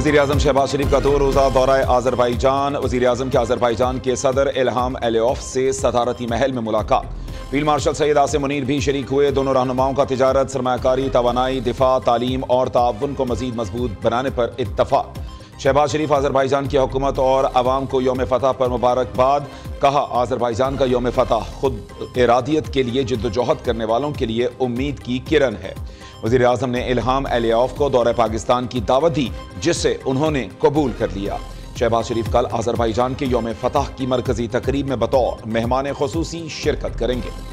वज़ीर-ए-आज़म शहबाज शरीफ का 2 रोज़ा दौरा आज़रबाईजान। वज़ीर-ए-आज़म के आज़रबाईजान के सदर इल्हाम अलियोफ से सदारती महल में मुलाकात। फील्ड मार्शल सैयद आसिम मुनीर भी शरीक हुए। दोनों रहनुमाओं का तिजारत, सरमायाकारी, तवानाई, दिफा, तालीम और ताउन को मज़ीद मजबूत बनाने पर इत्तफ़ाक़। शहबाज शरीफ आज़रबाईजान की हुकूमत और अवाम को यौम फतह पर मुबारकबाद। कहा, आज़रबाईजान का यौम फतह खुद इरादियत के लिए जिद्दोजहद करने वालों के लिए उम्मीद की किरण है। वज़ीर-ए-आज़म ने इल्हाम अलियोफ को दौरे पाकिस्तान की दावत दी, जिसे उन्होंने कबूल कर लिया। शहबाज शरीफ कल आज़रबाईजान के यौम फतह की मरकजी तकरीब में बतौर मेहमान खुसूसी शिरकत करेंगे।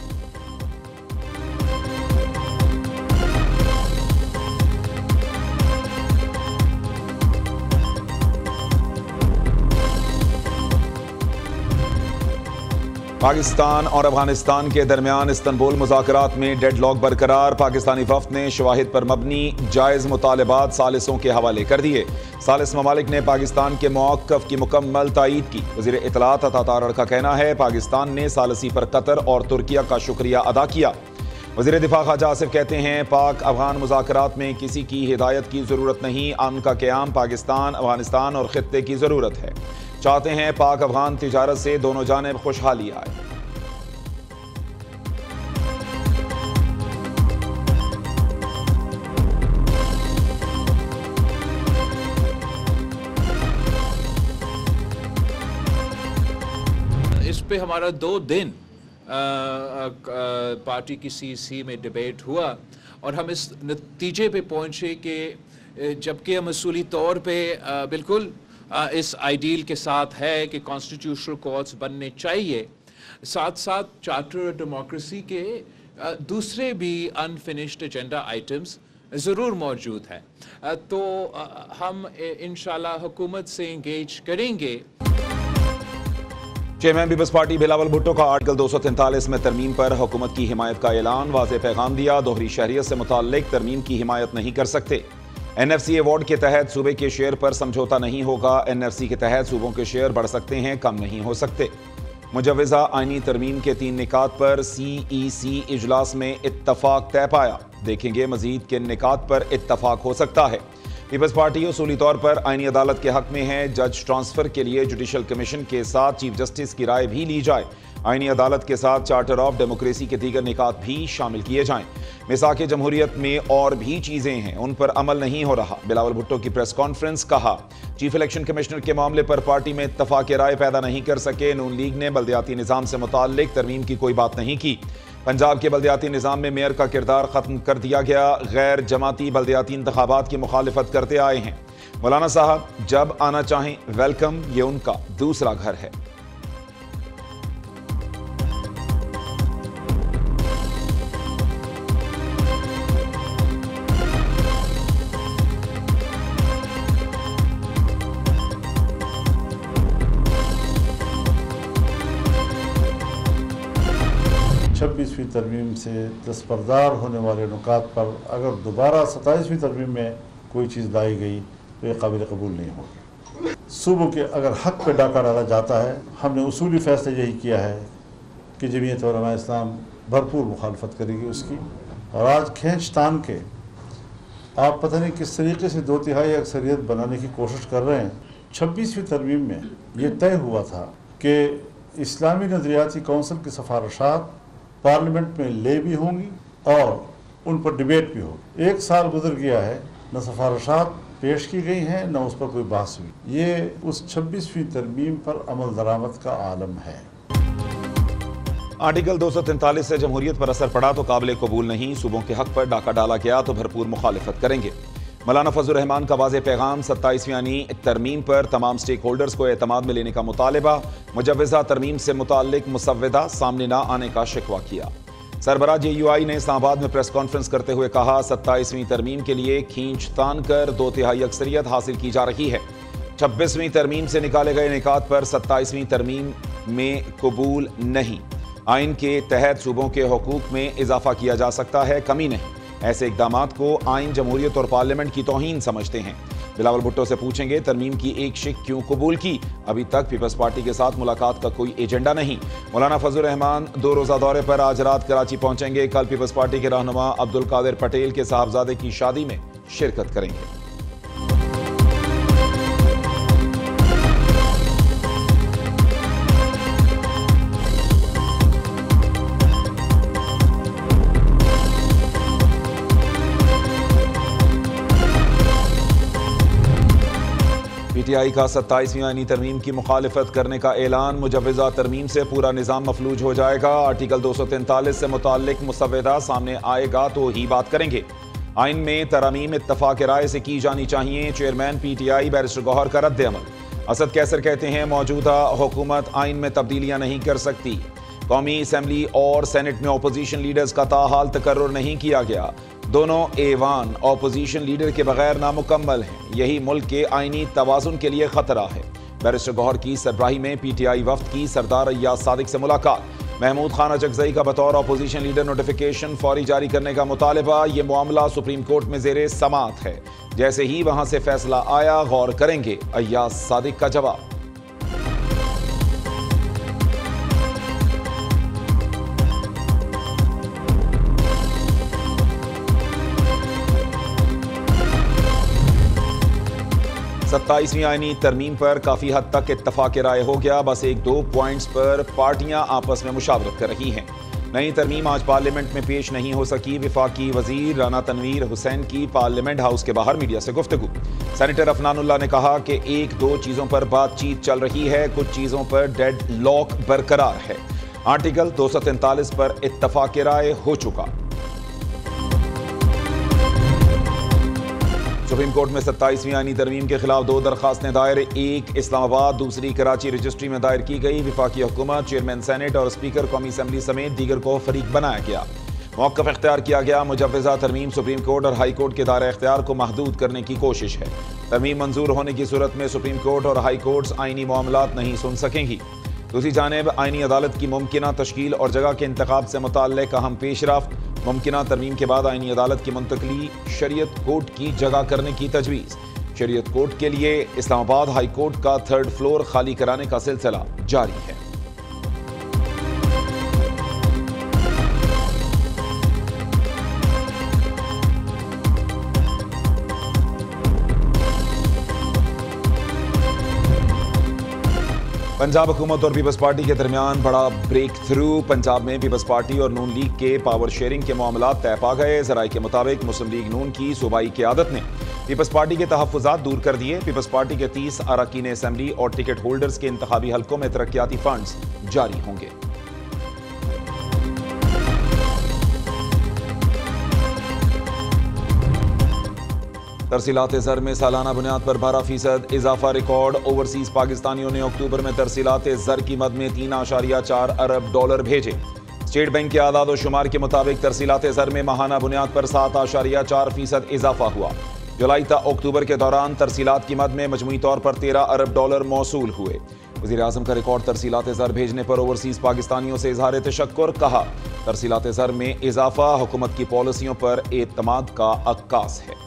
पाकिस्तान और अफगानिस्तान के दरमियान इस्तंबुल मुज़ाकरात में डेडलॉक बरकरार। पाकिस्तानी वफ़द ने शवाहिद पर मबनी जायज़ मुतालबात सालिसों के हवाले कर दिए। सालिस ममालिक ने पाकिस्तान के मौक़िफ़ की मुकम्मल तायीद की। वज़ीर इत्तलात अता तारड़ का कहना है, पाकिस्तान ने सालिसी पर कतर और तुर्किया का शुक्रिया अदा किया। वज़ीर दिफा ख्वाजा आसिफ कहते हैं, पाक अफगान मुज़ाकरात में किसी की हिदायत की ज़रूरत नहीं, अमन का क़याम पाकिस्तान, अफगानिस्तान और ख़ित्ते की ज़रूरत है। चाहते हैं पाक अफगान तिजारत से दोनों जानिब खुशहाली आए। इस पे हमारा 2 दिन पार्टी की सीसी में डिबेट हुआ और हम इस नतीजे पे पहुंचे कि जबकि हम असूली तौर पे बिल्कुल इस आइडियल के साथ है कि कॉन्स्टिट्यूशनल कोर्ट्स बनने चाहिए, साथ साथ चार्टर डेमोक्रेसी के दूसरे भी अनफिनिश्ड एजेंडा आइटम्स ज़रूर मौजूद हैं, तो हम इंशाल्लाह हुकूमत से इंगेज करेंगे। चेयरमैन पीपल्स पार्टी बिलावल भुट्टो का आर्टिकल 243 में तरमीम पर हुकूमत की हिमायत का ऐलान। वाज़ेह पैगाम दिया, दोहरी शहरियत से मुताल्लिक तरमीम की हिमायत नहीं कर सकते। NFC अवार्ड के तहत सूबे के शेयर पर समझौता नहीं होगा। NFC के तहत सूबों के शेयर बढ़ सकते हैं, कम नहीं हो सकते। मुजव्वज़ा आइनी तरमीम के 3 निकात पर CEC इजलास में इत्तफाक तय पाया। देखेंगे मजीद किन निकात पर इत्तफाक हो सकता है। पीपल्स पार्टी उसूली तौर पर आइनी अदालत के हक में है। जज ट्रांसफर के लिए जुडिशल कमीशन के साथ चीफ जस्टिस की राय भी ली जाए। आइनी अदालत के साथ चार्टर ऑफ डेमोक्रेसी के दीगर निकात भी शामिल किए जाएं। मिसाक जमहूरियत में और भी चीजें हैं, उन पर अमल नहीं हो रहा। बिलावल भुट्टो की प्रेस कॉन्फ्रेंस। कहा, चीफ इलेक्शन कमिश्नर के मामले पर पार्टी में इत्तफाक राय पैदा नहीं कर सके। नून लीग ने बल्दियाती निज़ाम से मुताल्लिक तरमीम की कोई बात नहीं की। पंजाब के बल्दियाती निज़ाम में मेयर का किरदार ख़त्म कर दिया गया। गैर जमाती बल्दियाती इंतखाबात की मुखालिफत करते आए हैं। मौलाना साहब जब आना चाहें वेलकम, ये उनका दूसरा घर है। छब्बीसवीं तरमीम से दस्तबरदार होने वाले नुकात पर अगर दोबारा 27वीं तरमीम में कोई चीज़ लाई गई तो ये काबिल कबूल नहीं होगी। सूबों के अगर हक़ पे डाका डाला जाता है, हमने उसूली फ़ैसला यही किया है कि जमीयत उलमा इस्लाम भरपूर मुखालफत करेगी उसकी। और आज खींच तान के आप पता नहीं किस तरीके से 2/3 अक्सरियत बनाने की कोशिश कर रहे हैं। 26वीं तरमीम में ये तय हुआ था कि इस्लामी नज़रियाती कौंसिल की सिफारिशात पार्लियामेंट में ले भी होंगी और उन पर डिबेट भी होगी। 1 साल गुजर गया है, न सिफारिशात पेश की गई हैं, न उस पर कोई बहस हुई। ये उस 26वीं तरमीम पर अमल दरामद का आलम है। आर्टिकल 243 से जमहूरियत पर असर पड़ा तो काबिल कबूल नहीं। सूबों के हक पर डाका डाला गया तो भरपूर मुखालिफत करेंगे। मौलाना फजलुर रहमान का वाज़ेह पैगाम। 27वीं यानी तरमीम पर तमाम स्टेक होल्डर्स को एतमाद में लेने का मुतालबा। मुजव्वज़ा तरमीम से मुताल्लिक मुसव्वदा सामने न आने का शिकवा किया। सरबराह JUI ने इस्लामाबाद में प्रेस कॉन्फ्रेंस करते हुए कहा, 27वीं तरमीम के लिए खींच तान कर 2/3 अक्सरियत हासिल की जा रही है। 26वीं तरमीम से निकाले गए निकात पर 27वीं तरमीम में कबूल नहीं। आइन के तहत सूबों के हकूक में इजाफा किया जा सकता है, कमी नहीं। ऐसे इकदामात को आइन, जमहूरियत और पार्लियामेंट की तौहीन समझते हैं। बिलावल भुट्टो से पूछेंगे तरमीम की एक शिक क्यों कबूल की। अभी तक पीपल्स पार्टी के साथ मुलाकात का कोई एजेंडा नहीं। मौलाना फजलुर रहमान 2 रोज़ा दौरे पर आज रात कराची पहुंचेंगे। कल पीपल्स पार्टी के रहनुमा अब्दुल कादिर पटेल के साहबजादे की शादी में शिरकत करेंगे। PTI का 27वीं आईनी तरमीम की मुखालिफत करने का ऐलान। मुजव्वज़ा तरमीम से पूरा निज़ाम मफलूज हो जाएगा। आर्टिकल 243 से मुताल्लिक मुसव्वदा सामने आएगा तो ही बात करेंगे। आइन में तरमीम इत्तफाक राय से की जानी चाहिए। चेयरमैन PTI बैरिस्टर गौहर का रद्द अमल। असद कैसर कहते हैं मौजूदा हुकूमत आइन में तब्दीलियां नहीं कर सकती। कौमी असम्बली और सेनेट में अपोजिशन लीडर्स का ताहाल तकर्रुर नहीं किया गया। दोनों ऐवान अपोजिशन लीडर के बगैर नामुकम्मल हैं। यही मुल्क के आइनी तवाज़ुन के लिए खतरा है। बैरिस्टर गौहर की सरबराही में PTI वफ्द की सरदार अय्याज सादिक से मुलाकात। महमूद खान अजगज़ई का बतौर अपोजिशन लीडर नोटिफिकेशन फौरी जारी करने का मुतालबा। ये मामला सुप्रीम कोर्ट में ज़ेरे समात है। जैसे ही वहां से फैसला आया गौर करेंगे। अय्याज सादिक का जवाब। सत्ताईसवीं आईनी तरमीम पर काफी हद तक इत्तफाक राय हो गया। बस एक दो पॉइंट्स पर पार्टियां आपस में मुशावरत कर रही हैं। नई तरमीम आज पार्लियामेंट में पेश नहीं हो सकी। वफाकी वजीर राना तनवीर हुसैन की पार्लियामेंट हाउस के बाहर मीडिया से गुफ्तगू। सेनेटर अफनानुल्लाह ने कहा कि एक दो चीजों पर बातचीत चल रही है, कुछ चीजों पर डेड लॉक बरकरार है। आर्टिकल 243 पर इत्तफाक राय हो चुका। सुप्रीम कोर्ट में 27वीं आईनी तरमीम के खिलाफ दो दरखास्तें दायर। एक इस्लामाबाद, दूसरी कराची रजिस्ट्री में दायर की गई। विफाकी हुकूमत, चेयरमैन सेनेट और स्पीकर कौमी असम्बली समेत दीगर को फरीक बनाया गया। मौक़िफ़ इख्तियार किया गया। मुजव्वज़ा तरमीम सुप्रीम कोर्ट और हाई कोर्ट के दायरा इख्तियार को महदूद करने की कोशिश है। तरमीम मंजूर होने की सूरत में सुप्रीम कोर्ट और हाई कोर्ट्स आईनी मामलात नहीं सुन सकेंगी। दूसरी जानिब आईनी अदालत की मुमकिना तश्कील और जगह के इंतखाब से मुताल्लिक़ अहम पेशरफ्त। मुमकिना तरमीम के बाद आईनी अदालत की मुंतकली शरीयत कोर्ट की जगह करने की तजवीज़। शरीयत कोर्ट के लिए इस्लामाबाद हाई कोर्ट का 3rd फ्लोर खाली कराने का सिलसिला जारी है। पंजाब हुकूमत और पीपल्स पार्टी के दरमियान बड़ा ब्रेक थ्रू। पंजाब में पीपल्स पार्टी और नून लीग के पावर शेयरिंग के मामला तय पा गए। ज़राए के मुताबिक मुस्लिम लीग नून की सूबाई क़यादत ने पीपल्स पार्टी के तहफ़्फ़ुज़ात दूर कर दिए। पीपल्स पार्टी के 30 अरकान असम्बली और टिकट होल्डर्स के इंतखाबी हल्कों में तरक्याती फंड्स जारी होंगे। तरसीलात ज़र में सालाना बुनियाद पर 12% इजाफा रिकॉर्ड। ओवरसीज पाकिस्तानियों ने अक्टूबर में तरसीलात ज़र की मद में $3.4 अरब भेजे। स्टेट बैंक के आदाद व शुमार के मुताबिक तरसीलात ज़र में माहाना बुनियाद पर 7.4% इजाफा हुआ। जुलाई ता अक्टूबर के दौरान तरसीलात की मद में मजमूई तौर पर $13 अरब मौसूल हुए। वज़ीर आज़म का रिकॉर्ड तरसीलात ज़र भेजने पर ओवरसीज पाकिस्तानियों से इजहार तशक्कुर। कहा तरसीलात ज़र में इजाफा हुकूमत की पॉलिसियों पर एतमाद का अक्कास है।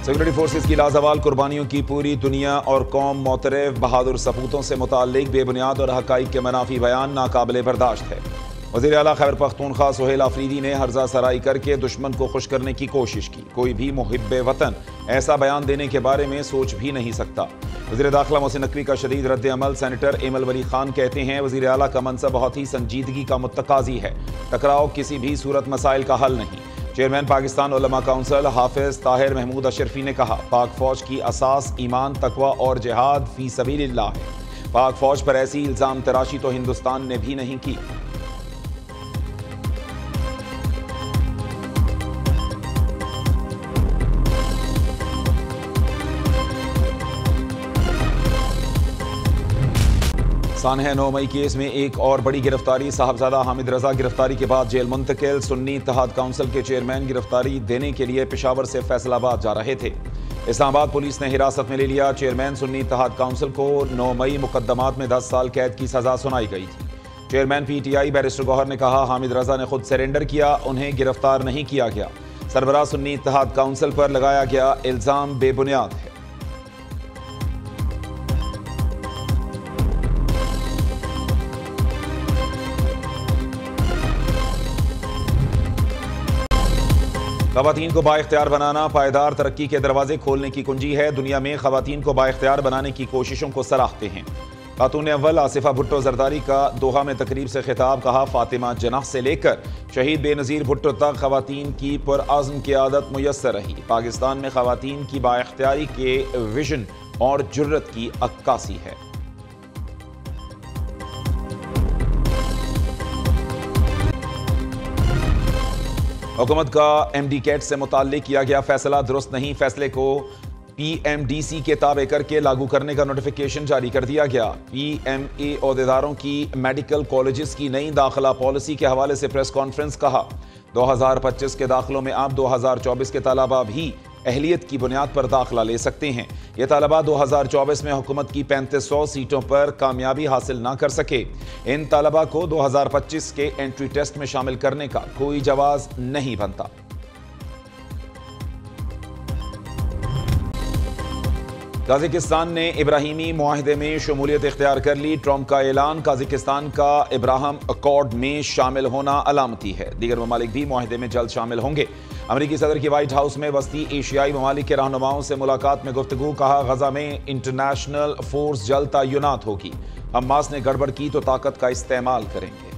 सिक्योरिटी फोर्सेस की लाजवाल कुर्बानियों की पूरी दुनिया और कौम मोतरफ। बहादुर सपूतों से मुताल्लिक बेबुनियाद और हकाइक के मनाफी बयान नाकाबिले बर्दाश्त है। वज़ीर आला खैबर पख्तूनख्वा सुहेल आफरीदी ने हर्जा सराई करके दुश्मन को खुश करने की कोशिश की। कोई भी मुहिब्बे वतन ऐसा बयान देने के बारे में सोच भी नहीं सकता। वज़ीर दाखिला मोहसिन नकवी का शदीद रद्द अमल। सेनेटर एमल वली खान कहते हैं वज़ीर आला का मनसब बहुत ही संजीदगी का मुत्तकाज़ी है। टकराव किसी भी सूरत मसाइल का हल नहीं। चेयरमैन पाकिस्तान उलमा काउंसिल हाफिज ताहिर महमूद अशरफी ने कहा पाक फौज की असास ईमान, तकवा और जिहाद फी सबीलिल्लाह है। पाक फौज पर ऐसी इल्जाम तराशी तो हिंदुस्तान ने भी नहीं की। सानह 9 मई केस में एक और बड़ी गिरफ्तारी। साहबजादा हामिद रजा गिरफ्तारी के बाद जेल मुंतकिल। सुन्नी इत्तेहाद काउंसिल के चेयरमैन गिरफ्तारी देने के लिए पेशावर से फैसलाबाद जा रहे थे। इस्लामाबाद पुलिस ने हिरासत में ले लिया। चेयरमैन सुन्नी इत्तेहाद काउंसिल को 9 मई मुकदमात में 10 साल कैद की सजा सुनाई गई थी। चेयरमैन PTI बैरिस्टर गौहर ने कहा हामिद रजा ने खुद सरेंडर किया, उन्हें गिरफ्तार नहीं किया गया। सरबराह सुन्नी इत्तेहाद काउंसिल पर लगाया गया इल्जाम बेबुनियाद है। ख़वातीन को बाइख्तियार बनाना पायदार तरक्की के दरवाजे खोलने की कुंजी है। दुनिया में ख़वातीन को बाइख्तियार बनाने की कोशिशों को सराहते हैं। खातून अव्वल आसिफा भुट्टो जरदारी का दोहा में तकरीब से खिताब, कहा फातिमा जनाह से लेकर शहीद बेनज़ीर भुट्टो तक खवातीन की पुरअज़्म क़ियादत मुयस्सर रही। पाकिस्तान में खवातीन की बाइख्तियारी के विजन और जुर्रत की अक्कासी है। हुकूमत का MD कैट से मुताल्लिक किया गया फैसला दुरुस्त नहीं, फैसले को PMDC के ताबे करके लागू करने का नोटिफिकेशन जारी कर दिया गया। PMA ओहदेदारों की मेडिकल कॉलेजेस की नई दाखिला पॉलिसी के हवाले से प्रेस कॉन्फ्रेंस, कहा 2025 के दाखिलों में अब 2024 के तलबा भी अहलियत की बुनियाद पर दाखिला ले सकते हैं। ये तलबा 2024 में हुकूमत की 3500 सीटों पर कामयाबी हासिल ना कर सके। इन तलबा को 2025 के एंट्री टेस्ट में शामिल करने का कोई जवाज नहीं बनता। काज़िकिस्तान ने इब्राहिमी मुआहिदे में शमूलियत इख्तियार कर ली। ट्रंप का ऐलान, काज़िकिस्तान का इब्राहिम अकॉर्ड में शामिल होना अलामती है। दीगर ममालिक भी मुआहिदे में जल्द शामिल होंगे। अमरीकी सदर की व्हाइट हाउस में वस्ती एशियाई ममालिक के रहनुमाओं से मुलाकात में गुफ्तगू, कहा गजा में इंटरनेशनल फोर्स जल्द तैनात होगी। हमास ने गड़बड़ की तो ताकत का इस्तेमाल करेंगे।